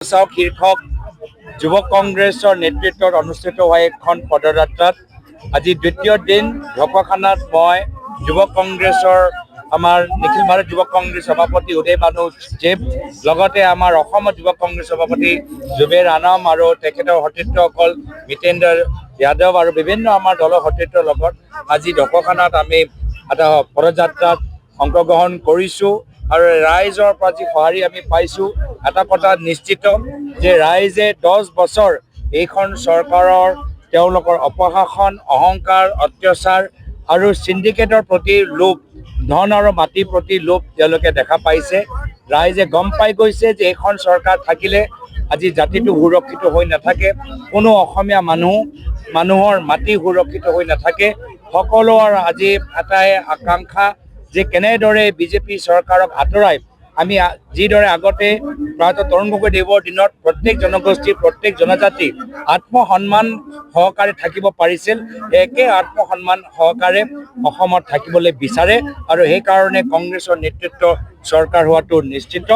শীৰ্ষক যুৱ কংগ্ৰেছৰ নেতৃত্বত অনুষ্ঠিত হোৱা এখন পদযাত্ৰাত আজি দ্বিতীয় দিন ঢকুৱাখানাত মই যুৱ কংগ্ৰেছৰ আমাৰ নিখিল ভাৰত যুৱ কংগ্ৰেছ সভাপতি উদয় ভানু দেৱ লগতে আমাৰ অসমৰ যুৱ কংগ্ৰেছ সভাপতি জুবেৰ আনাম আৰু তেখেতৰ সতীৰ্থসকল মিতেন্দ্ৰ যাদৱ আৰু বিভিন্ন আমাৰ দলৰ সতীৰ্থৰ লগত আজি ঢকুৱাখানাত আমি এটা পদযাত্ৰাত অংশগ্ৰহণ কৰিছোঁ আৰু ৰাইজৰ পৰা যি সঁহাৰি আমি পাইছোঁ এটা কথা নিশ্চিত যে ৰাইজে 10 বছৰ এইখন চৰকাৰৰ তেওঁলোকৰ অপশাসন অহংকাৰ অত্যাচাৰ আৰু সিন্ডিকেটৰ প্ৰতি লোভ ধন আৰু মাটিৰ প্ৰতি লোভ তেওঁলোকে দেখা পাইছে ৰাইজে গম পাই গৈছে যে এইখন চৰকাৰ থাকিলে আজি জাতিটো সুৰক্ষিত হৈ নাথাকে কোনো অসমীয়া মানুহৰ মাটি সুৰক্ষিত হৈ নাথাকে সকলোৰ আজি এটাই আকাংক্ষা যে কেনেদৰে বিজেপি চৰকাৰক আঁতৰাই আমি যিদৰে আগতে প্ৰায়তঃ তৰুণ গগৈদেৱৰ দিনত প্ৰত্যেক জনগোষ্ঠী প্ৰত্যেক জনজাতি আত্মসন্মান সহকাৰে থাকিব পাৰিছিল একে আত্মসন্মান সহকাৰে অসমত থাকিবলৈ বিচাৰে আৰু সেইকাৰণে কংগ্ৰেছৰ নেতৃত্ব চৰকাৰ হোৱাটো নিশ্চিত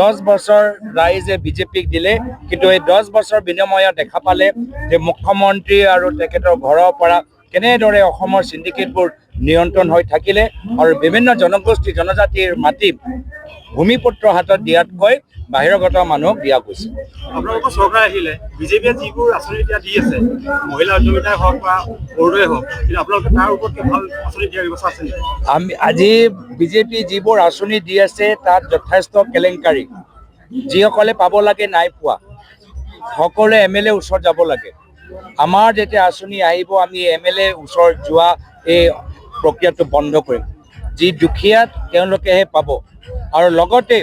10 বছৰ ৰাইজে বিজেপিক দিলে কিন্তু এই 10 বছৰ বিনিময়ত দেখা পালে যে মুখ্যমন্ত্ৰী আৰু তেখেতৰ ঘৰৰ পৰা কেনেদৰে অসমৰ সিন্ডিকেটবোৰ নিয়ন্ত্ৰণ হৈ থাকিলে আৰু বিভিন্ন জনগোষ্ঠী জনজাতিৰ মাটি ভূমিপুত্ৰ হাতত দিয়াতকৈ বাহিৰগত মানুহক দিয়া গৈছে আপোনালোকৰ চৰকাৰ আহিলে বিজেপিয়ে যিবোৰ আঁচনি এতিয়া দি আছে মহিলা উদ্যমিতাই হওক বা অৰুণোদয় হওক কিন্তু আপোনালোকে তাৰ ওপৰত ভাল আঁচনি দিয়াৰ ব্যৱস্থা আছে নেকি আমি আজি বিজেপি যিবোৰ আঁচনি দি আছে তাত যথেষ্ট কেলেংকাৰী যিসকলে পাব লাগে নাই পোৱা সকলোৱে MLA ওচৰত যাব লাগে আমাৰ যেতিয়া আঁচনি আহিব আমি MLA ওচৰত যোৱা এই প্ৰক্ৰিয়াটো বন্ধ কৰিম যি দুখীয়া তেওঁলোকেহে পাব আৰু লগতে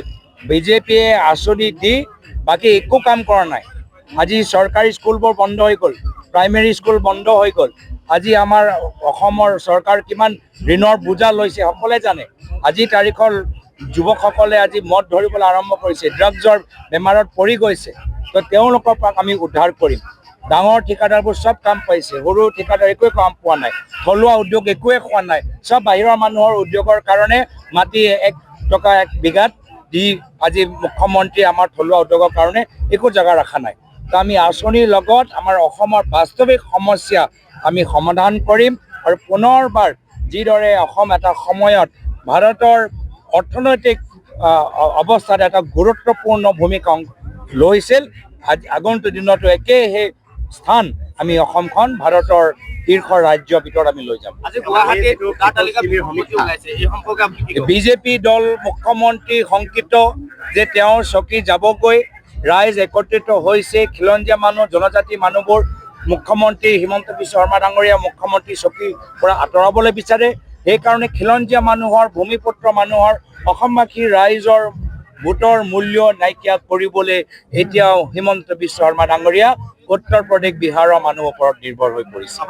বিজেপিয়ে আঁচনি দি বাকী একো কাম কৰা নাই আজি চৰকাৰী স্কুলবোৰ বন্ধ হৈ গ'ল প্ৰাইমেৰী স্কুল বন্ধ হৈ গ'ল আজি আমাৰ অসমৰ চৰকাৰ কিমান ঋণৰ বোজা লৈছে সকলোৱে জানে আজি তাৰিখৰ যুৱকসকলে আজি মদ ধৰিবলৈ আৰম্ভ কৰিছে ড্ৰাগছৰ বেমাৰত পৰি গৈছে তো তেওঁলোকৰ পৰা আমি উদ্ধাৰ কৰিম ডাঙৰ ঠিকাদাৰবোৰ চব কাম পাইছে সৰু ঠিকাদাৰ একোৱে কাম পোৱা নাই থলুৱা উদ্যোগ একোৱে খোৱা নাই চব বাহিৰৰ মানুহৰ উদ্যোগৰ কাৰণে মাটি 1 টকা 1 বিঘাত দি আজি মুখ্যমন্ত্ৰী আমাৰ থলুৱা উদ্যোগৰ কাৰণে একো জেগা ৰখা নাই তো আমি আঁচনিৰ লগত আমাৰ অসমৰ বাস্তৱিক সমস্যা আমি সমাধান কৰিম আৰু পুনৰবাৰ যিদৰে অসম এটা সময়ত ভাৰতৰ অৰ্থনৈতিক অৱস্থাত এটা গুৰুত্বপূৰ্ণ ভূমিকা লৈছিল আজি আগন্তুক দিনতো একে সেই স্থান আমি অসমখন ভাৰতৰ শীৰ্ষ ৰাজ্যৰ ভিতৰত আমি লৈ যাম বিজেপি দল মুখ্যমন্ত্ৰী শংকিত যে তেওঁৰ চকী যাবগৈ ৰাইজ একত্ৰিত হৈছে খিলঞ্জীয়া মানুহ জনজাতি মানুহবোৰ মুখ্যমন্ত্ৰী হিমন্ত বিশ্ব শৰ্মা ডাঙৰীয়া মুখ্যমন্ত্ৰী চকীৰ পৰা আঁতৰাবলৈ বিচাৰে সেইকাৰণে খিলঞ্জীয়া মানুহৰ ভূমিপুত্ৰ মানুহৰ অসমবাসী ৰাইজৰ ভোটৰ মূল্য নাইকিয়া কৰিবলৈ এতিয়াও হিমন্ত বিশ্ব শৰ্মা ডাঙৰীয়া উত্তৰ প্ৰদেশ বিহাৰৰ মানুহৰ ওপৰত নিৰ্ভৰ হৈ পৰিছে